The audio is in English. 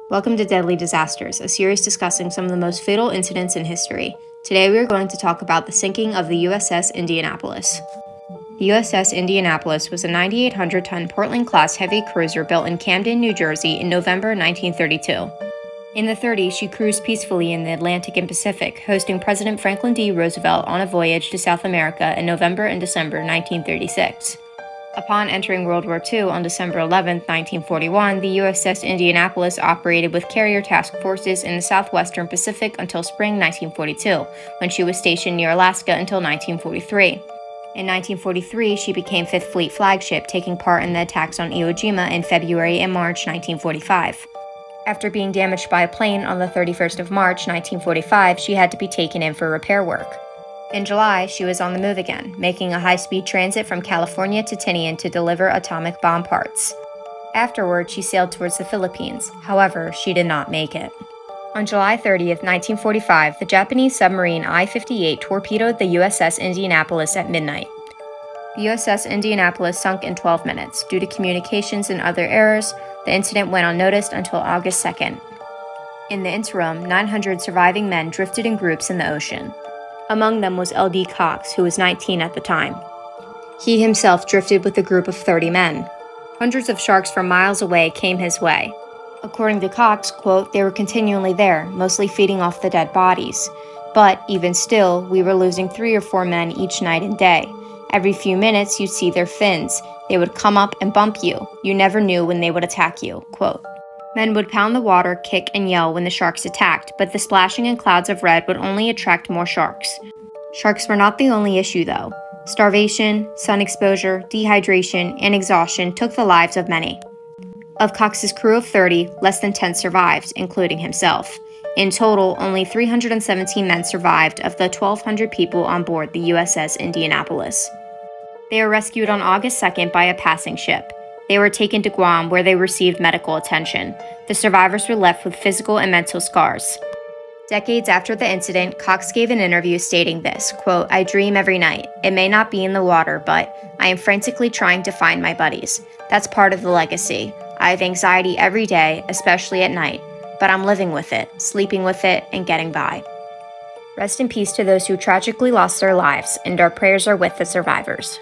Welcome to Deadly Disasters, a series discussing some of the most fatal incidents in history. Today we are going to talk about the sinking of the USS Indianapolis. The USS Indianapolis was a 9,800-ton Portland-class heavy cruiser built in Camden, New Jersey in November 1932. In the 30s, she cruised peacefully in the Atlantic and Pacific, hosting President Franklin D. Roosevelt on a voyage to South America in November and December 1936. Upon entering World War II on December 11, 1941, the USS Indianapolis operated with carrier task forces in the southwestern Pacific until spring 1942, when she was stationed near Alaska until 1943. In 1943, she became Fifth Fleet flagship, taking part in the attacks on Iwo Jima in February and March 1945. After being damaged by a plane on the 31st of March 1945, she had to be taken in for repair work. In July, she was on the move again, making a high-speed transit from California to Tinian to deliver atomic bomb parts. Afterward, she sailed towards the Philippines. However, she did not make it. On July 30th, 1945, the Japanese submarine I-58 torpedoed the USS Indianapolis at midnight. The USS Indianapolis sunk in 12 minutes. Due to communications and other errors, the incident went unnoticed until August 2nd. In the interim, 900 surviving men drifted in groups in the ocean. Among them was L.D. Cox, who was 19 at the time. He himself drifted with a group of 30 men. Hundreds of sharks from miles away came his way. According to Cox, quote, "They were continually there, mostly feeding off the dead bodies. But, even still, we were losing 3 or 4 men each night and day. Every few minutes, you'd see their fins. They would come up and bump you. You never knew when they would attack you," quote. Men would pound the water, kick, and yell when the sharks attacked, but the splashing and clouds of red would only attract more sharks. Sharks were not the only issue, though. Starvation, sun exposure, dehydration, and exhaustion took the lives of many. Of Cox's crew of 30, less than 10 survived, including himself. In total, only 317 men survived of the 1,200 people on board the USS Indianapolis. They were rescued on August 2nd by a passing ship. They were taken to Guam, where they received medical attention. The survivors were left with physical and mental scars. Decades after the incident, Cox gave an interview stating this, quote, "I dream every night. It may not be in the water, but I am frantically trying to find my buddies. That's part of the legacy. I have anxiety every day, especially at night, but I'm living with it, sleeping with it, and getting by." Rest in peace to those who tragically lost their lives, and our prayers are with the survivors.